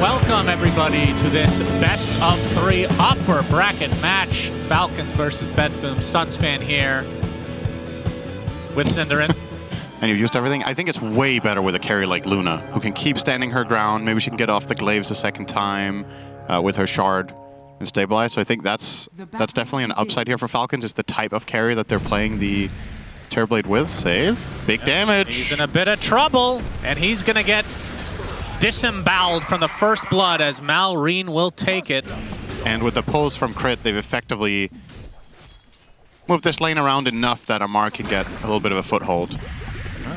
Welcome everybody to this best of 3 upper bracket match. Falcons versus BetBoom. SUNSfan here with SyndereN. And you've used everything. I think it's way better with a carry like Luna, who can keep standing her ground. Maybe she can get off the glaives a second time with her shard and stabilize. So I think that's definitely an upside here for Falcons, is the type of carry that they're playing the Terrorblade with. Save. Big damage. He's in a bit of trouble, and he's going to get disemboweled from the first blood as MaLRean will take it. And with the pulls from Crit, they've effectively moved this lane around enough that Amar can get a little bit of a foothold.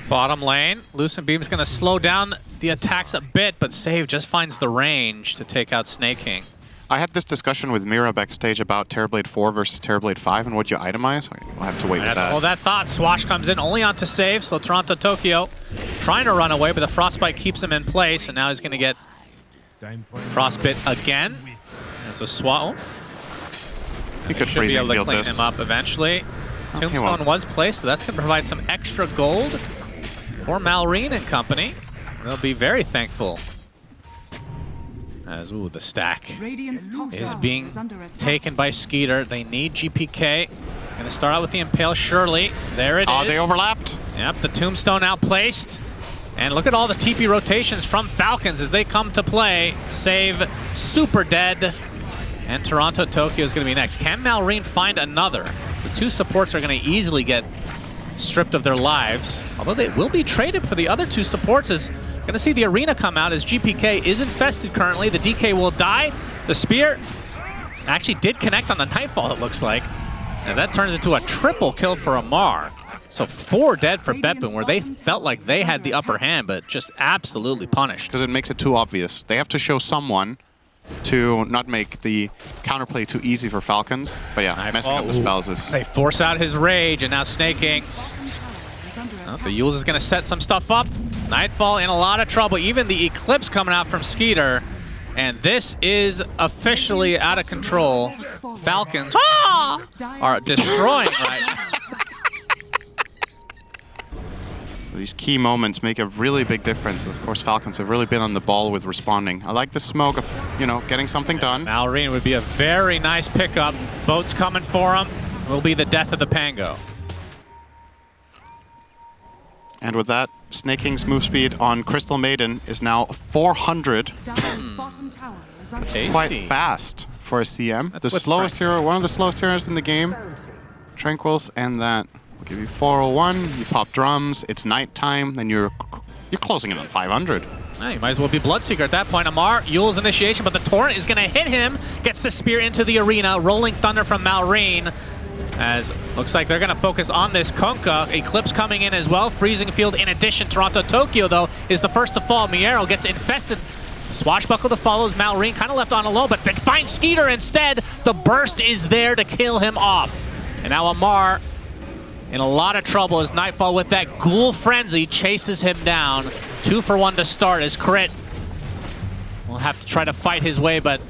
Bottom lane, Lucent Beam's going to slow down the attacks a bit, but Save just finds the range to take out Snake King. I had this discussion with Mira backstage about Terrorblade 4 versus Terrorblade 5 and what you itemize. We'll have to wait with that. Well, that thought. Swash comes in only onto Save, so Toronto Tokyo trying to run away, but the Frostbite keeps him in place, and now he's going to get Frostbit again. There's a swap. He could should be able to field clean this. him up eventually. Oh, Tombstone was placed, so that's going to provide some extra gold for MaLRean and company. They'll be very thankful. As, ooh, the stack is being taken by Skeeter. They need GPK. Gonna start out with the Impale, surely. There it is. They overlapped. Yep, the Tombstone outplaced. And look at all the TP rotations from Falcons as they come to play. Save, super dead. And Toronto Tokyo is gonna be next. Can MaLRean find another? The 2 supports are gonna easily get stripped of their lives. Although they will be traded for the other 2 supports, as gonna see the arena come out as GPK is infested currently. The DK will die. The spear actually did connect on the Nightfall, it looks like. And that turns into a triple kill for Amar. So 4 dead for BetBoom, where they felt like they had the upper hand, but just absolutely punished. Because it makes it too obvious. They have to show someone to not make the counterplay too easy for Falcons. But yeah, messing up the spells is... They force out his rage, and now Snake King. The Yules is going to set some stuff up. Nightfall in a lot of trouble. Even the Eclipse coming out from Skeeter. And this is officially out of control. Falcons are destroying right now. These key moments make a really big difference. Of course, Falcons have really been on the ball with responding. I like the smoke of, getting something done. MaLRean would be a very nice pickup. Boats coming for him. Will be the death of the Pango. And with that, Snake King's move speed on Crystal Maiden is now 400. It's quite fast for a CM. The slowest hero, one of the slowest heroes in the game. Tranquils, and that will give you 401. You pop drums, it's nighttime, then you're closing it on 500. Well, you might as well be Bloodseeker at that point. Amar, Yule's initiation, but the Torrent is going to hit him. Gets the spear into the arena. Rolling Thunder from MaLRean. As looks like they're going to focus on this Kunkka. Eclipse coming in as well. Freezing Field in addition. Toronto Tokyo, though, is the first to fall. Miero gets infested. Swashbuckle that follows MaLRean, kind of left on alone, but they find Skeeter instead. The burst is there to kill him off. And now Amar in a lot of trouble as Nightfall with that Ghoul Frenzy chases him down. 2 for 1 to start as Crit will have to try to fight his way, but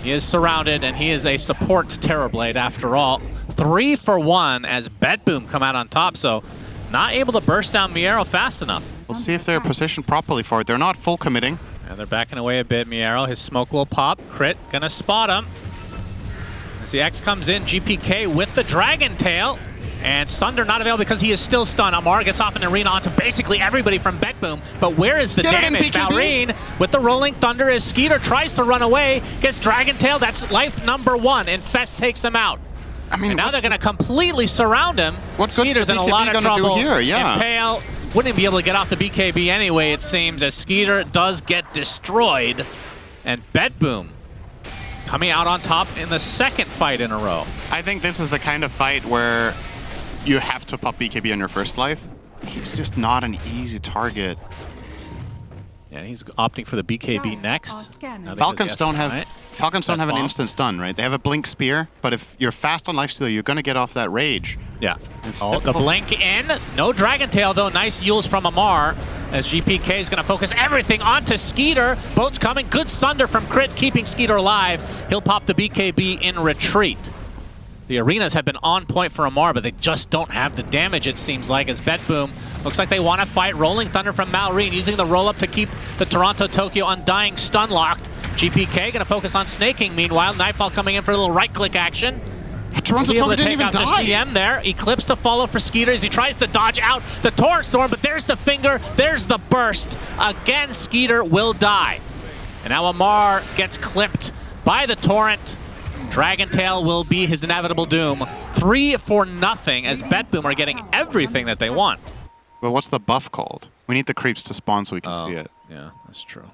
he is surrounded, and he is a support Terrorblade after all. 3 for 1 as BetBoom come out on top, so not able to burst down Miero fast enough. We'll see if they're positioned properly for it. They're not full committing. And they're backing away a bit. Miero, his smoke will pop. Crit gonna spot him. As the X comes in, GPK with the Dragon Tail. And Sunder not available because he is still stunned. Amar gets off in the arena onto basically everybody from BetBoom. But where is the damage? MaLRean with the Rolling Thunder as Skeeter tries to run away. Gets Dragon Tail. That's life number 1. Infest takes him out. I mean, and now they're going to completely surround him. Skeeter's in a lot of trouble. Here? Yeah. Impale wouldn't be able to get off the BKB anyway, it seems, as Skeeter does get destroyed. And BetBoom coming out on top in the 2nd fight in a row. I think this is the kind of fight where you have to pop BKB on your first life. He's just not an easy target. Yeah, he's opting for the BKB next. Falcons don't have an instant stun, right? They have a blink spear, but if you're fast on lifesteal, you're going to get off that rage. Yeah. The blink in. No Dragon Tail, though. Nice Yules from Amar, as GPK is going to focus everything onto Skeeter. Boats coming. Good Sunder from Crit, keeping Skeeter alive. He'll pop the BKB in retreat. The arenas have been on point for Amar, but they just don't have the damage, it seems like, as BetBoom looks like they want to fight. Rolling Thunder from Malrine, using the roll-up to keep the Toronto-Tokyo Undying stun-locked. GPK going to focus on snaking. Meanwhile, Nightfall coming in for a little right-click action. Toronto-Tokyo didn't even die. The CM there. Eclipse to follow for Skeeter as he tries to dodge out the Torrent Storm, but there's the finger, there's the burst. Again, Skeeter will die. And now Amar gets clipped by the Torrent. Dragon Tail will be his inevitable doom. 3-0 as BetBoom are getting everything that they want. But what's the buff called? We need the creeps to spawn so we can see it. Yeah, that's true.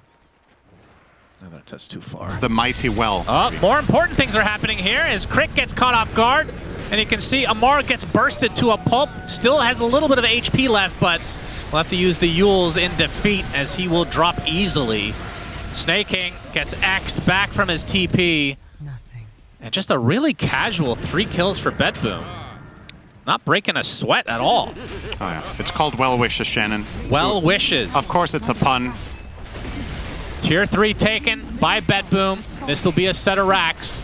That's too far. The mighty well. More important things are happening here as Crick gets caught off guard. And you can see Amar gets bursted to a pulp. Still has a little bit of HP left, but we'll have to use the Yules in defeat as he will drop easily. Snaking gets X'd back from his TP. And just a really casual 3 kills for BetBoom. Not breaking a sweat at all. Oh yeah, it's called Well Wishes, Shannon. Well Wishes. Of course it's a pun. Tier 3 taken by BetBoom. This will be a set of racks.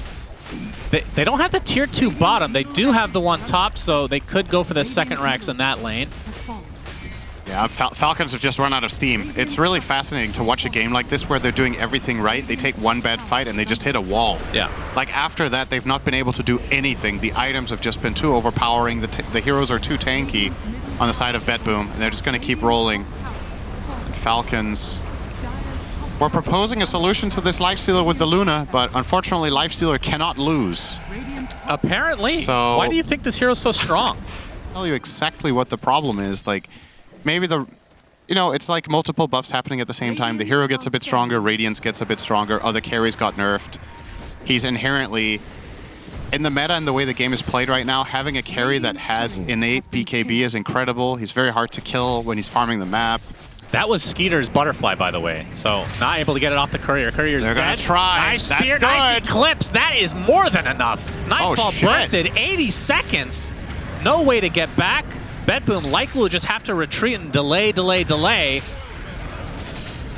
They don't have the tier 2 bottom. They do have the one top, so they could go for the second racks in that lane. Yeah, Falcons have just run out of steam. It's really fascinating to watch a game like this where they're doing everything right. They take one bad fight and they just hit a wall. Yeah. Like after that, they've not been able to do anything. The items have just been too overpowering. The heroes are too tanky on the side of BetBoom, and they're just going to keep rolling. And Falcons were proposing a solution to this Lifestealer with the Luna, but unfortunately, Lifestealer cannot lose. Apparently. So, why do you think this hero's so strong? I'll tell you exactly what the problem is. Like, maybe it's like multiple buffs happening at the same time. The hero gets a bit stronger, Radiance gets a bit stronger, other carries got nerfed. He's inherently, in the meta and the way the game is played right now, having a carry that has innate BKB is incredible. He's very hard to kill when he's farming the map. That was Skeeter's butterfly, by the way. So not able to get it off the Courier. Courier's They're going to try. Nice spear, That's nice good. eclipse. That is more than enough. Nightfall bursted, 80 seconds. No way to get back. BetBoom likely will just have to retreat and delay. As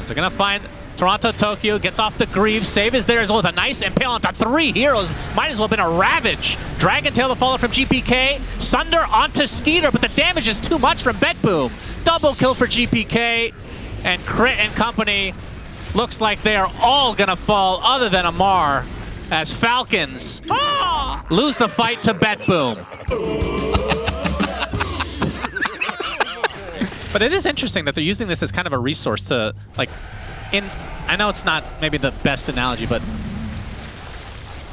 they're going to find Toronto-Tokyo, gets off the Greaves. Save is there as well with a nice impale onto 3 heroes. Might as well have been a Ravage. Dragon Tail to follow from GPK. Sunder onto Skeeter, but the damage is too much from BetBoom. Double kill for GPK. And Crit and company looks like they are all going to fall other than Amar as Falcons lose the fight to BetBoom. But it is interesting that they're using this as kind of a resource to, like, I know it's not maybe the best analogy, but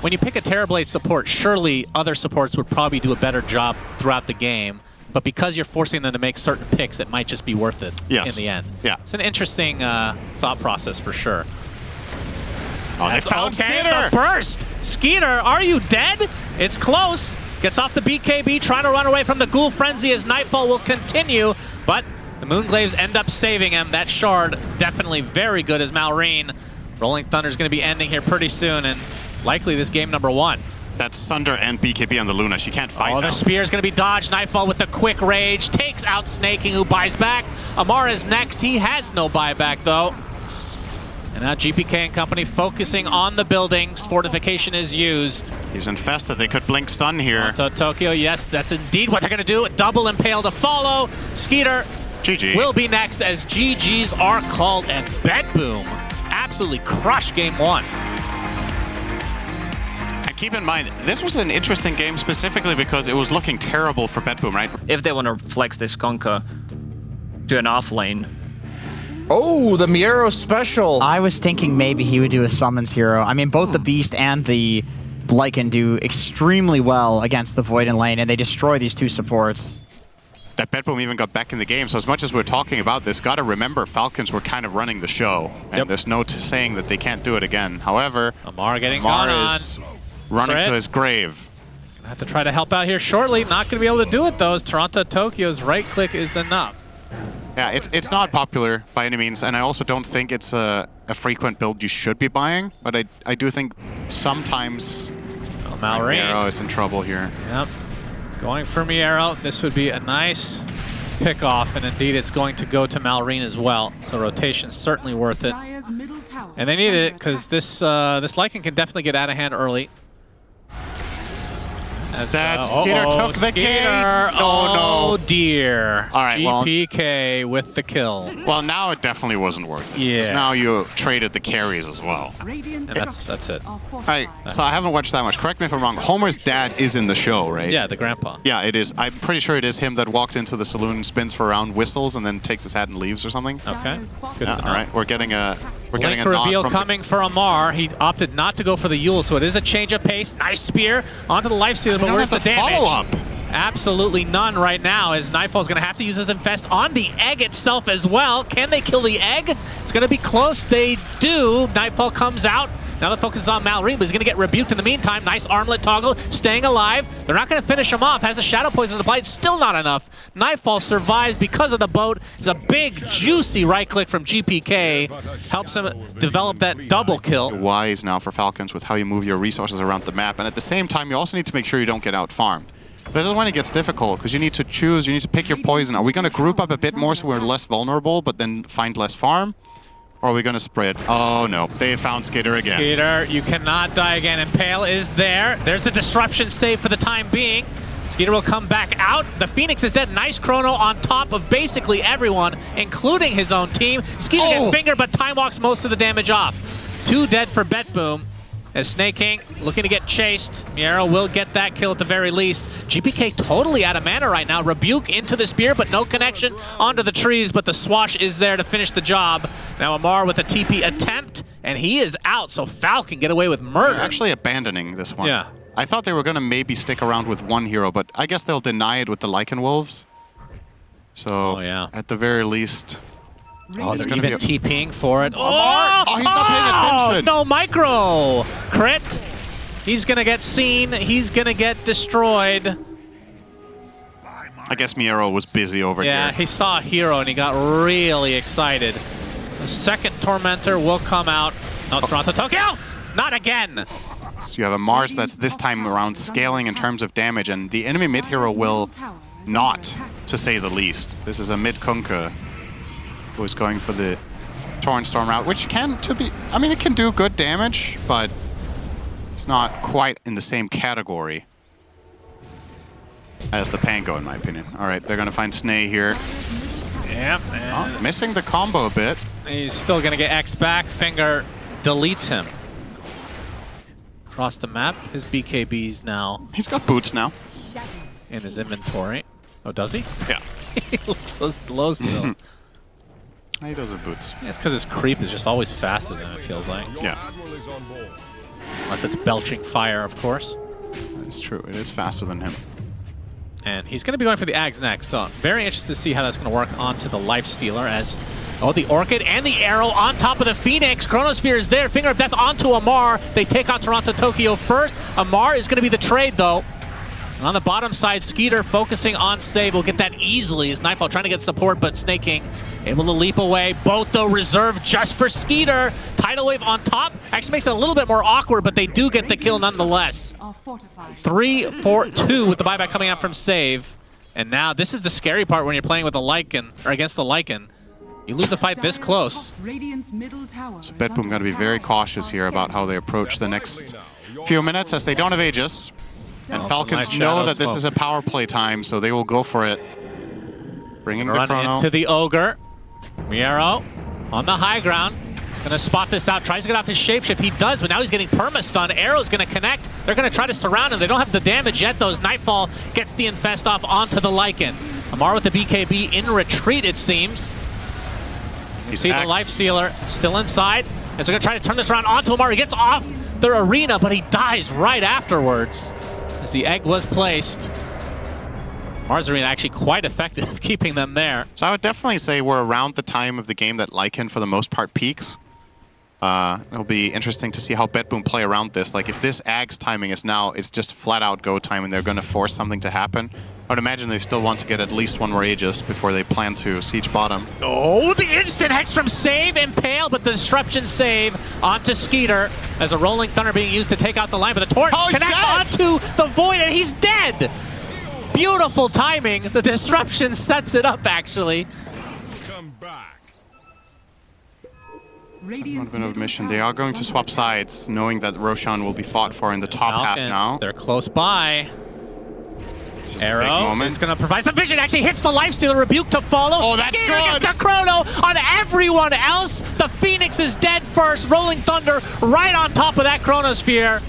when you pick a Terrorblade support, surely other supports would probably do a better job throughout the game. But because you're forcing them to make certain picks, it might just be worth it in the end. Yeah. It's an interesting thought process for sure. Oh, they found Skeeter! The burst! Skeeter, are you dead? It's close. Gets off the BKB, trying to run away from the Ghoul Frenzy as Nightfall will continue, but the Moonglaves end up saving him. That shard definitely very good as Malrine. Rolling Thunder is going to be ending here pretty soon, and likely this game number 1. That's Sunder and BKB on the Luna. She can't fight now. The spear is going to be dodged. Nightfall with the quick rage. Takes out Snaking, who buys back. Amar is next. He has no buyback, though. And now GPK and company focusing on the buildings. Fortification is used. He's infested. They could blink stun here. Tokyo, yes, that's indeed what they're going to do. Double impale to follow. Skeeter GG. will be next as GGs are called, and BetBoom absolutely crushed game 1. And keep in mind, this was an interesting game specifically because it was looking terrible for BetBoom, right? If they want to flex this Conker to an off lane. Oh, the Miero special. I was thinking maybe he would do a summons hero. I mean, both the Beast and the Lycan do extremely well against the Void in lane, and they destroy these 2 supports. That BetBoom even got back in the game, so as much as we're talking about this, gotta remember Falcons were kind of running the show, and there's no saying that they can't do it again. However, Amar getting gone on. Is running to his grave. Gonna have to try to help out here shortly. Not gonna be able to do it though, as Toronto-Tokyo's right click is enough. Yeah, it's not popular by any means, and I also don't think it's a frequent build you should be buying, but I do think sometimes Miero is in trouble here. Yep. Going for Miero. This would be a nice pick off, and indeed it's going to go to Malrine as well. So rotation's certainly worth it. And they needed it because this Lycan can definitely get out of hand early. Instead, Skeeter took the gate. Oh, dear. All right, GPK with the kill. Well, now it definitely wasn't worth it. Yeah. Because now you traded the carries as well. And that's it. All right, so I haven't watched that much. Correct me if I'm wrong. Homer's dad is in the show, right? Yeah, the grandpa. Yeah, it is. I'm pretty sure it is him that walks into the saloon, spins for a round, whistles, and then takes his hat and leaves or something. Okay. Good Yeah, all right, we're getting a Link nod reveal from coming for Amar. He opted not to go for the Yule, so it is a change of pace. Nice spear onto the lifestealer, but where's the damage? Follow-up. Absolutely none right now, as Nightfall's going to have to use his Infest on the egg itself as well. Can they kill the egg? It's going to be close. They do. Nightfall comes out. Now the focus is on Malrine, but he's going to get rebuked in the meantime. Nice armlet toggle, staying alive. They're not going to finish him off. Has a Shadow Poison applied, still not enough. Nightfall survives because of the boat. It's a big, juicy right click from GPK. Helps him develop that double kill. Wise now for Falcons with how you move your resources around the map. And at the same time, you also need to make sure you don't get out-farmed. This is when it gets difficult, because you need to choose, you need to pick your poison. Are we going to group up a bit more so we're less vulnerable, but then find less farm? Or are we going to spread? Oh, no. They found Skitter again. Skitter, you cannot die again. Impale is there. There's a disruption save for the time being. Skitter will come back out. The Phoenix is dead. Nice chrono on top of basically everyone, including his own team. Skitter gets fingered, but time walks most of the damage off. 2 dead for BetBoom. As Snake King looking to get chased. Miero will get that kill at the very least. GPK totally out of mana right now. Rebuke into the spear, but no connection onto the trees, but the swash is there to finish the job. Now Amar with a TP attempt, and he is out, so Falcon get away with murder. They're actually abandoning this one. Yeah. I thought they were going to maybe stick around with one hero, but I guess they'll deny it with the Lycan Wolves. So, at the very least... Oh, they're even TPing for it. Oh, he's not paying attention. No micro. Crit. He's going to get seen. He's going to get destroyed. I guess Miero was busy over here. Yeah, he saw a hero and he got really excited. The second Tormentor will come out. No, Toronto Tokyo! Not again! So you have a Mars that's this time around scaling in terms of damage, and the enemy mid hero will not, to say the least. This is a mid Kunkka who is going for the Torrent Storm route, which it can do good damage, but it's not quite in the same category as the Pango, in my opinion. All right, they're going to find Snay here. Yep. Missing the combo a bit. He's still going to get X back. Finger deletes him. Across the map, his BKB's now... He's got boots now. In his inventory. Oh, does he? Yeah. He looks so slow still. He does have boots. Yeah, it's because his creep is just always faster than it feels like. Yeah. Unless it's belching fire, of course. It's true. It is faster than him. And he's going to be going for the Ags next, so very interested to see how that's going to work onto the Lifestealer as... Oh, the Orchid and the Arrow on top of the Phoenix. Chronosphere is there. Finger of Death onto Amar. They take out Toronto Tokyo first. Amar is going to be the trade, though. On the bottom side, Skeeter focusing on save. Will get that easily as Nightfall trying to get support, but Snake King able to leap away. Both, though, reserved just for Skeeter. Tidal Wave on top actually makes it a little bit more awkward, but they do get the kill nonetheless. 3-4-2 with the buyback coming out from save. And now this is the scary part when you're playing with a Lycan, or against a Lycan. You lose a fight this close. So BetBoom got to be very cautious here about how they approach the next few minutes, as they don't have Aegis. And Falcons know that this is a power play time, so they will go for it. Bringing the chrono. Run into the Ogre. Miero on the high ground. Gonna spot this out. Tries to get off his shapeshift. He does, but now he's getting perma-stunned. Arrow's gonna connect. They're gonna try to surround him. They don't have the damage yet, though, as Nightfall gets the Infest off onto the Lycan. Amar with the BKB in retreat, it seems. You see the Lifestealer still inside. As they're gonna try to turn this around onto Amar. He gets off their arena, but he dies right afterwards. As the egg was placed. Mars Arena actually quite effective keeping them there. So I would definitely say we're around the time of the game that Lycan, for the most part, peaks. It'll be interesting to see how BetBoom play around this. Like, if this Ags timing is now, it's just flat-out go time and they're going to force something to happen. I would imagine they still want to get at least one more Aegis before they plan to siege bottom. Oh, the instant hex from Save, Impale, but the disruption save onto Skeeter as a Rolling Thunder being used to take out the line, but the Torrent connects onto the Void and he's dead! Beautiful timing. The disruption sets it up, actually. One bit of mission. They are going to swap sides, knowing that Roshan will be fought for in the top half now. They're close by. This is a big Arrow moment. is going to provide some vision. Actually hits the lifestealer. Rebuke to follow. Oh, that's Skeeter good. gets the chrono on everyone else. The Phoenix is dead first. Rolling Thunder right on top of that chronosphere.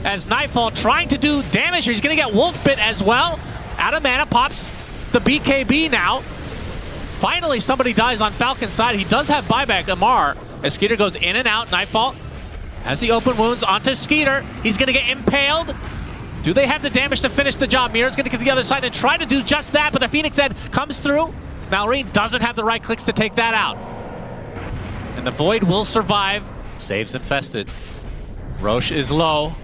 As Nightfall trying to do damage here. He's going to get Wolf Bit as well. Out of mana, pops the BKB now. Finally, somebody dies on Falcon's side. He does have buyback, Amar. As Skeeter goes in and out, Nightfall has the open wounds onto Skeeter. He's going to get impaled. Do they have the damage to finish the job? Mirror's going to get to the other side and try to do just that, but the Phoenix Head comes through. Malrine doesn't have the right clicks to take that out. And the Void will survive. Saves infested. Roche is low.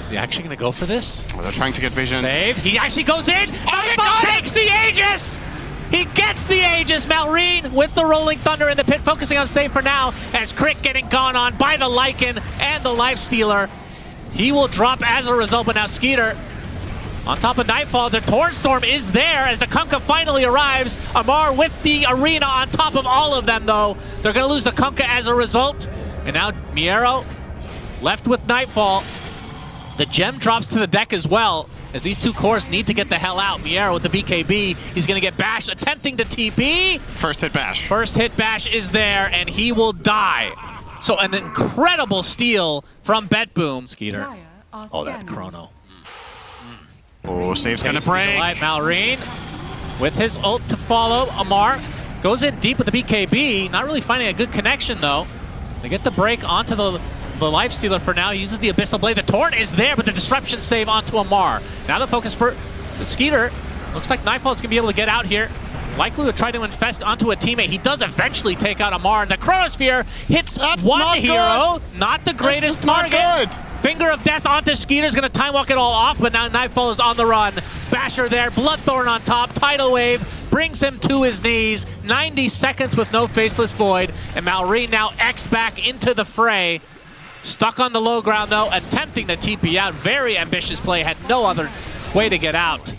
Is he actually going to go for this? Oh, they're trying to get vision. Save. He actually goes in. Nightfall takes the Aegis! He gets the Aegis. Malrine with the Rolling Thunder in the pit, focusing on save for now, as Crick getting gone on by the Lycan and the Lifestealer. He will drop as a result, but now Skeeter on top of Nightfall. The Torrent Storm is there as the Kunkka finally arrives. Amar with the Arena on top of all of them, though. They're going to lose the Kunkka as a result. And now Miero left with Nightfall. The gem drops to the deck as well, as these two cores need to get the hell out. Miero with the BKB. He's going to get bashed, attempting to TP. First hit bash. First hit bash is there, and he will die. So an incredible steal from BetBoom. Skeeter. Oh, that chrono. Oh, save's gonna break. Malrine with his ult to follow. Amar goes in deep with the BKB. Not really finding a good connection, though. They get the break onto the Lifestealer for now. He uses the Abyssal Blade. The Torrent is there, but the Disruption save onto Amar. Now the focus for the Skeeter. Looks like Nightfall's going to be able to get out here. Likely to try to infest onto a teammate. He does eventually take out Amar, and the Chronosphere hits one hero. Not the greatest target. Finger of Death onto Skeeter's going to time walk it all off, but now Nightfall is on the run. Basher there, Bloodthorn on top, Tidal Wave brings him to his knees. 90 seconds with no Faceless Void, and Malrine now X'd back into the fray. Stuck on the low ground, though, attempting to TP out. Very ambitious play, had no other way to get out.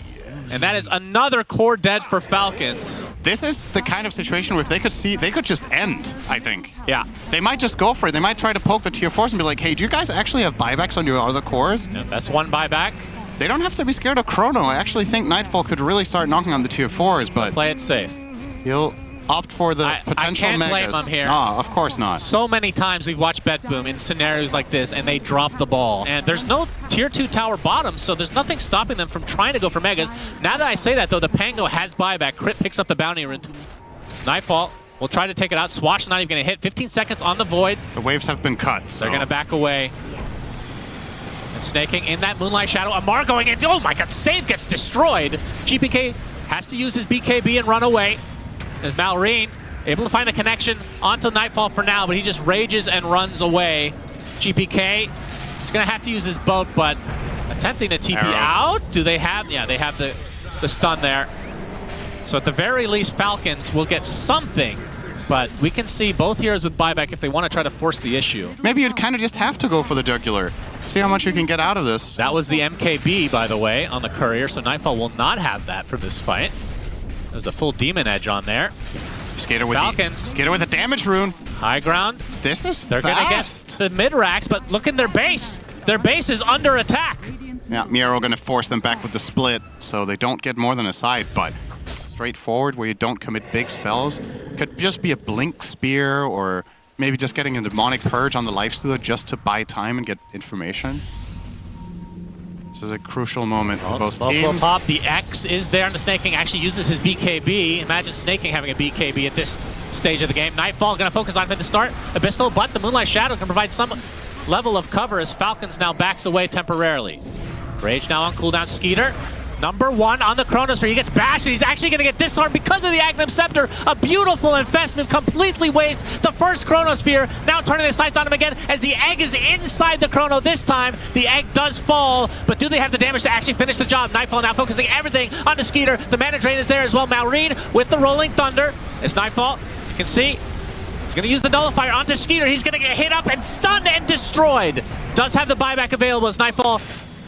And that is another core dead for Falcons. This is the kind of situation where if they could see, they could just end, I think. Yeah. They might just go for it. They might try to poke the tier 4s and be like, hey, do you guys actually have buybacks on your other cores? Yeah, that's one buyback. They don't have to be scared of Chrono. I actually think Nightfall could really start knocking on the tier 4s, but Play it safe. he'll opt for the potential I can't megas. blame him here. No, of course not. So many times we've watched BetBoom in scenarios like this, and they drop the ball. And there's no tier 2 tower bottom, so there's nothing stopping them from trying to go for megas. Now that I say that, though, the Pango has buyback. Crit picks up the bounty. It's Nightfall. We'll try to take it out. Swash not even going to hit. 15 seconds on the Void. The waves have been cut, so They're going to back away. And snaking in that Moonlight Shadow. Amar going in. Oh my god, save gets destroyed. GPK has to use his BKB and run away. As Malrine able to find a connection onto Nightfall for now, but he just rages and runs away. GPK is going to have to use his boat, but attempting to TP out. Do they have? Yeah, they have the stun there. So at the very least, Falcons will get something, but we can see both heroes with buyback if they want to try to force the issue. maybe you'd kind of just have to go for the jugular. See how much you can get out of this. That was the MKB, by the way, on the Courier, so Nightfall will not have that for this fight. There's a full Demon Edge on there. Skater with Falcons. Skater with a damage rune. High ground. This is They're going to get the mid-racks, but look in their base. Their base is under attack. Yeah, Miero going to force them back with the split, so they don't get more than a side, but straightforward where you don't commit big spells. Could just be a Blink Spear, or maybe just getting a Demonic Purge on the Lifestealer just to buy time and get information. This is a crucial moment for both teams. Pop. The X is there, and the Snake King actually uses his BKB. Imagine Snake King having a BKB at this stage of the game. Nightfall going to focus on him at the start. Abyssal, but the Moonlight Shadow can provide some level of cover as Falcons now backs away temporarily. Rage now on cooldown. Skeeter, number 1 on the Chronosphere. He gets bashed, and he's actually going to get disarmed because of the Agnum Scepter. A beautiful investment, completely wastes the first Chronosphere. Now turning his sights on him again as the egg is inside the Chrono this time. The egg does fall, but do they have the damage to actually finish the job? Nightfall now focusing everything on the Skeeter. The Mana Drain is there as well. Malrine with the Rolling Thunder. It's Nightfall. You can see he's going to use the Nullifier onto Skeeter. He's going to get hit up and stunned and destroyed. Does have the buyback available as Nightfall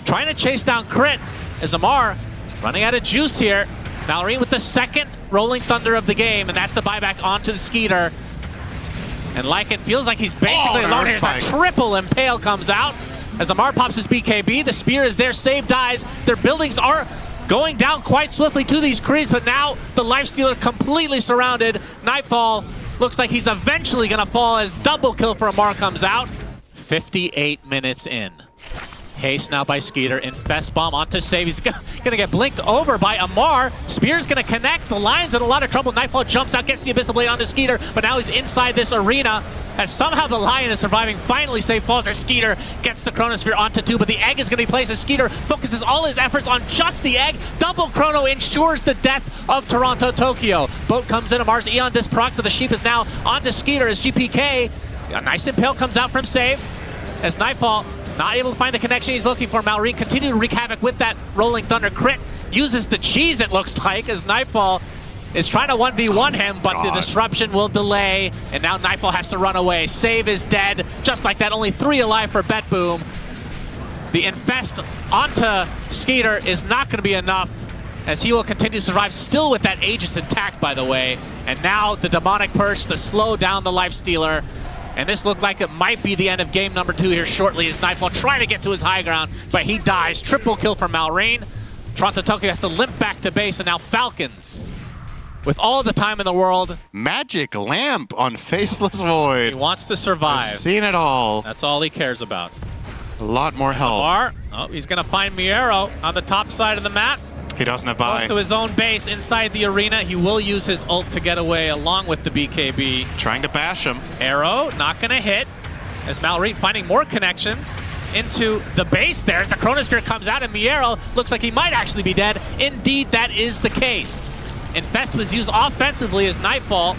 trying to chase down Crit as Amar running out of juice here. Malrine with the second Rolling Thunder of the game, and that's the buyback onto the Skeeter. And Lycan feels like he's basically alone here. A triple Impale comes out as Amar pops his BKB. The Spear is there, save dies. Their buildings are going down quite swiftly to these creeps, but now the Lifestealer completely surrounded. Nightfall looks like he's eventually going to fall as double kill for Amar comes out. 58 minutes in. Haste now by Skeeter. Infest bomb onto Save. He's going to get blinked over by Amar. Spear's going to connect. The Lion's in a lot of trouble. Nightfall jumps out, gets the Abyssal Blade onto Skeeter, but now he's inside this arena. As somehow the Lion is surviving. Finally, Save falls as Skeeter gets the Chronosphere onto 2, but the egg is going to be placed as Skeeter focuses all his efforts on just the egg. Double Chrono ensures the death of Toronto Tokyo. Boat comes in. Amar's Eon Disc proc, but the Sheep is now onto Skeeter as GPK. A nice impale comes out from Save as Nightfall not able to find the connection he's looking for. Malrine continue to wreak havoc with that Rolling Thunder crit. Uses the cheese, it looks like, as Nightfall is trying to 1v1 him, but the disruption will delay, and now Nightfall has to run away. Save is dead, just like that. Only 3 alive for BetBoom. The Infest onto Skeeter is not going to be enough, as he will continue to survive, still with that Aegis intact, by the way. And now the Demonic Purse to slow down the Lifestealer. And this looked like it might be the end of game number 2 here shortly, as Nightfall trying to get to his high ground, but he dies. Triple kill for Malrine. Toronto Tokyo has to limp back to base, and now Falcons, with all the time in the world. Magic Lamp on Faceless Void. He wants to survive. I've seen it all. That's all he cares about. A lot more health. Oh, he's going to find Miero on the top side of the map. He doesn't have Close buy. to his own base inside the arena. He will use his ult to get away along with the BKB. Trying to bash him. Arrow not going to hit, as Malrine finding more connections into the base there. As the Chronosphere comes out and Miero looks like he might actually be dead. Indeed, that is the case. Infest was used offensively as Nightfall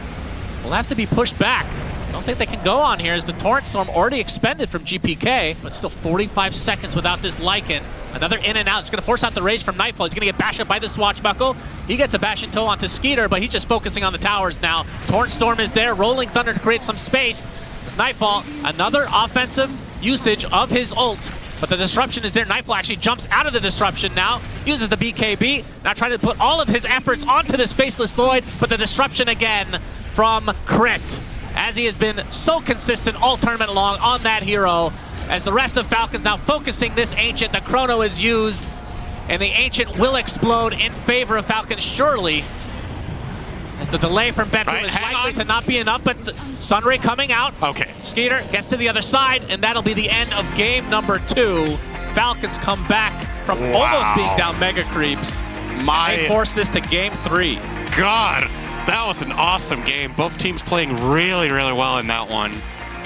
will have to be pushed back. Don't think they can go on here as the Torrent Storm already expended from GPK, but still 45 seconds without this Lycan. Another in and out. It's going to force out the rage from Nightfall. He's going to get bashed up by the Swashbuckle. He gets a bash and toe onto Skeeter, but he's just focusing on the towers now. Torrent Storm is there. Rolling Thunder to create some space. As Nightfall, another offensive usage of his ult, but the disruption is there. Nightfall actually jumps out of the disruption now, uses the BKB, now trying to put all of his efforts onto this Faceless Void, but the disruption again from Crit, as he has been so consistent all tournament long on that hero. As the rest of Falcons now focusing this Ancient, the Chrono is used, and the Ancient will explode in favor of Falcons, surely. As the delay from BetBoom is likely to not be enough, but Sunray coming out. Okay. Skeeter gets to the other side, and that'll be the end of game number 2. Falcons come back from almost being down Mega Creeps. They force this to game 3. God, that was an awesome game. Both teams playing really, really well in that one.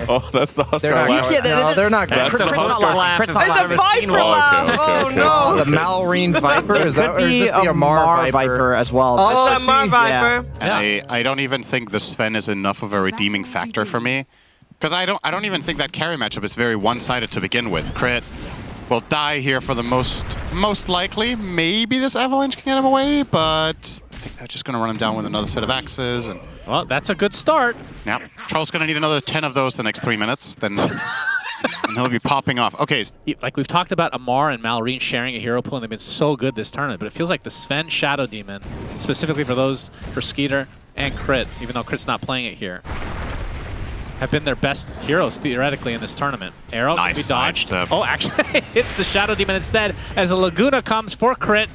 Oh, that's the Husker laugh. No, they're not good. That's the Husker laugh. It's a Viper laugh. Oh, no. The Malrine Viper? Is that, or is this the Amar Viper as well? Oh, it's Amar Viper. And I don't even think the Sven is enough of a redeeming factor for me, because I don't even think that carry matchup is very one-sided to begin with. Crit will die here for the most likely. Maybe this Avalanche can get him away, but I think they're just going to run him down with another set of axes. And well, that's a good start. yeah, Troll's going to need another 10 of those the next 3 minutes, then and he'll be popping off. Okay. Like we've talked about Amar and Malrine sharing a hero pool, and they've been so good this tournament, but it feels like the Sven Shadow Demon, specifically for Skeeter and Crit, even though Crit's not playing it here, have been their best heroes theoretically in this tournament. Arrow can be dodged. Oh, actually, it's the Shadow Demon instead, as a Laguna comes for Crit.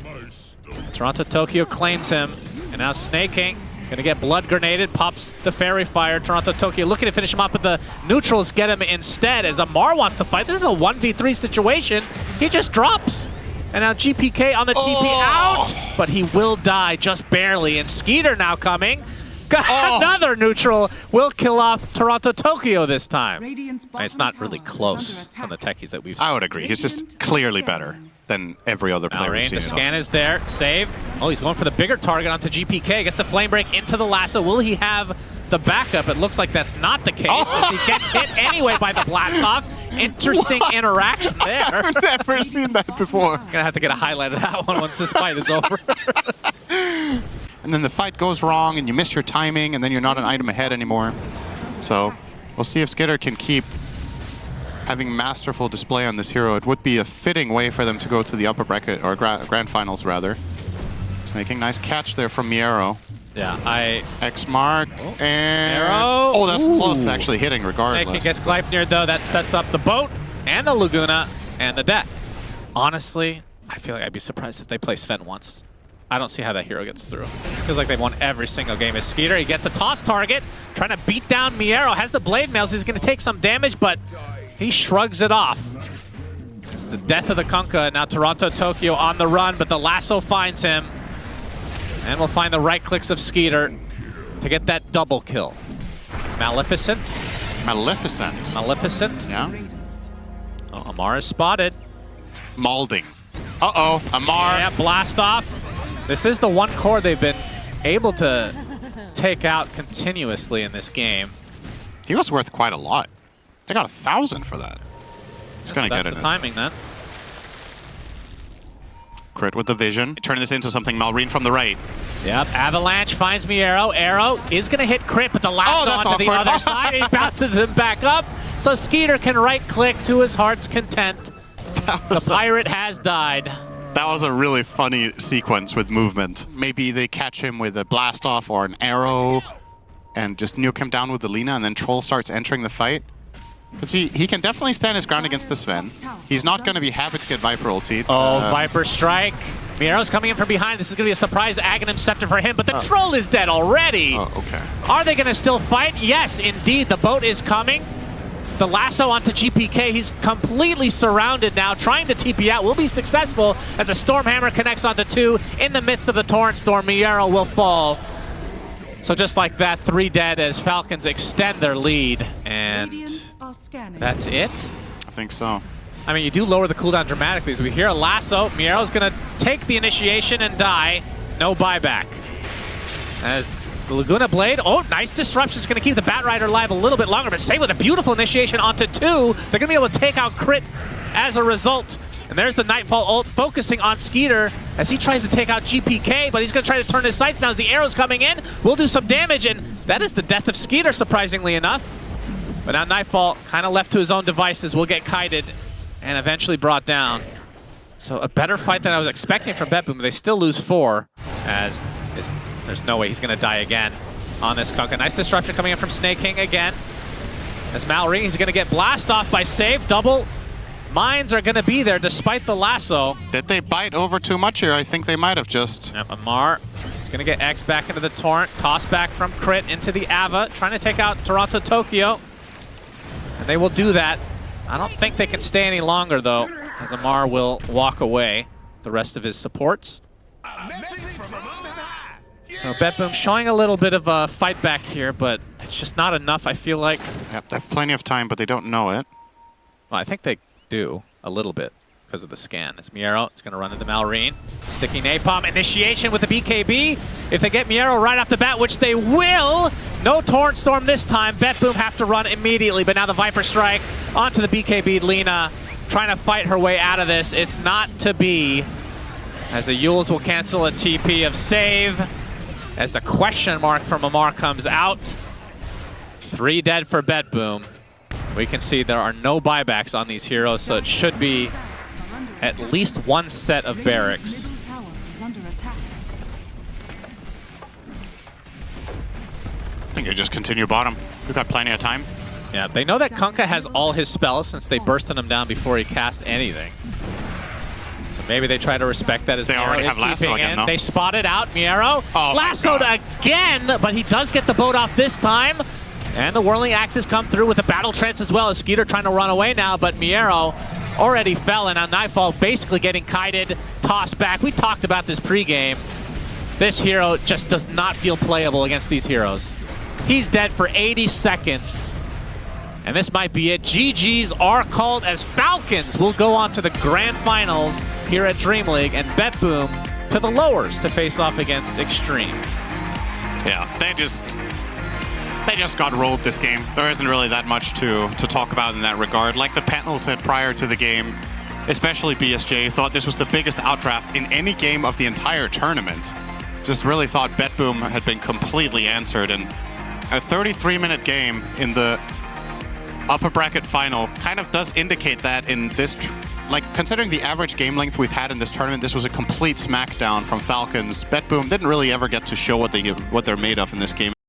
Toronto Tokyo claims him, and now Snaking gonna get blood grenaded, pops the Fairy Fire. Toronto Tokyo looking to finish him up, but the neutrals get him instead as Amar wants to fight. This is a 1v3 situation. He just drops. And now GPK on the TP out, but he will die just barely. And Skeeter now coming. Another neutral will kill off Toronto Tokyo this time. It's not really close on the techies that we've seen. I would agree. He's just clearly better than every other player we've seen. The scan is there. Save. Oh, he's going for the bigger target onto GPK. Gets the flame break into the lasso. Will he have the backup? It looks like that's not the case. As he gets hit anyway by the blast off. Interesting interaction there. I've never seen that before. Gonna have to get a highlight of that one once this fight is over. And then the fight goes wrong, and you miss your timing, and then you're not an item ahead anymore. So we'll see if Skitter can keep having masterful display on this hero. It would be a fitting way for them to go to the upper bracket, or grand finals rather. Snaking, nice catch there from Miero. Yeah, X-Mark, and Arrow. Oh, that's close to actually hitting regardless. Snaking gets Gleipnir though. That sets up the boat, and the Laguna, and the death. Honestly, I feel like I'd be surprised if they play Sven once. I don't see how that hero gets through. Feels like they've won every single game. As Skeeter, he gets a toss target, trying to beat down Miero. Has the blade mails, he's going to take some damage, but he shrugs it off. It's the death of the Kunkka. Now Toronto Tokyo on the run, but the lasso finds him. And we'll find the right clicks of Skeeter to get that double kill. Maleficent. Maleficent. Yeah. Oh, Amar is spotted. Malding. Uh-oh, Amar. Yeah, blast off. This is the one core they've been able to take out continuously in this game. He was worth quite a lot. They got 1,000 for that. It's gonna get it. That's the timing then. Crit with the vision. Turn this into something. Malrine from the right. Yep, Avalanche finds Miero. Arrow is going to hit crit, but the lasso onto the other side. He bounces him back up, so Skeeter can right-click to his heart's content. The pirate has died. That was a really funny sequence with movement. Maybe they catch him with a blast off or an arrow and just nuke him down with the Lina, and then Troll starts entering the fight. Because he can definitely stand his ground against the Sven. He's not going to be happy to get Viper ultied. Oh, Viper strike. Miero's coming in from behind. This is going to be a surprise Aghanim Scepter for him, but the Troll is dead already. Oh, okay. Are they going to still fight? Yes, indeed. The boat is coming. The lasso onto GPK. He's completely surrounded now, trying to TP out. Will be successful as a Stormhammer connects onto 2. In the midst of the Torrent Storm, Miero will fall. So just like that, 3 dead as Falcons extend their lead. And that's it? I think so. I mean, you do lower the cooldown dramatically. As we hear a lasso, Miero's going to take the initiation and die. No buyback. As the Laguna Blade, oh, nice disruption. It's going to keep the Batrider alive a little bit longer, but stay with a beautiful initiation onto 2. They're going to be able to take out crit as a result. And there's the Nightfall ult focusing on Skeeter as he tries to take out GPK, but he's going to try to turn his sights now as the arrow's coming in. Will do some damage, and that is the death of Skeeter, surprisingly enough. But now Nightfall kind of left to his own devices will get kited and eventually brought down. So a better fight than I was expecting from BetBoom, but they still lose 4 as there's no way he's going to die again on this Kunkka. Nice disruption coming in from Snake King again. As Malrine, he's going to get blast off by save. Double mines are going to be there despite the lasso. Did they bite over too much here? I think they might have just. Yep, Amar is going to get X back into the Torrent. Toss back from Crit into the Ava, trying to take out Toronto Tokyo. And they will do that. I don't think they can stay any longer, though, as Amar will walk away the rest of his supports. So BetBoom showing a little bit of a fight back here, but it's just not enough, I feel like. Yep, they have plenty of time, but they don't know it. Well, I think they do a little bit because of the scan. As Miero is going to run into Malrine. Sticky Napalm initiation with the BKB. If they get Miero right off the bat, which they will, no Torrent Storm this time. BetBoom have to run immediately, but now the Viper Strike onto the BKB. Lina trying to fight her way out of this. It's not to be, as the Yules will cancel a TP of save, as the question mark from Amar comes out. 3 dead for BetBoom. We can see there are no buybacks on these heroes, so it should be at least 1 set of barracks. I think they just continue bottom. We've got plenty of time. Yeah, they know that Kunkka has all his spells since they bursted him down before he cast anything. So maybe they try to respect that as they already have lasso again, though. They spotted out Miero. Lassoed again, but he does get the boat off this time. And the Whirling Axes come through with the Battle Trance as well as Skeeter trying to run away now, but Miero already fell, and on Nightfall basically getting kited, tossed back. We talked about this pregame. This hero just does not feel playable against these heroes. He's dead for 80 seconds. And this might be it. GGs are called as Falcons will go on to the grand finals here at Dream League, and BetBoom to the lowers to face off against Extreme. Yeah, they just got rolled this game. There isn't really that much to talk about in that regard. Like the panel said prior to the game, especially BSJ thought this was the biggest outdraft in any game of the entire tournament. Just really thought BetBoom had been completely answered, and a 33-minute game in the upper bracket final kind of does indicate that in this, like considering the average game length we've had in this tournament, this was a complete smackdown from Falcons. BetBoom didn't really ever get to show what they're made of in this game.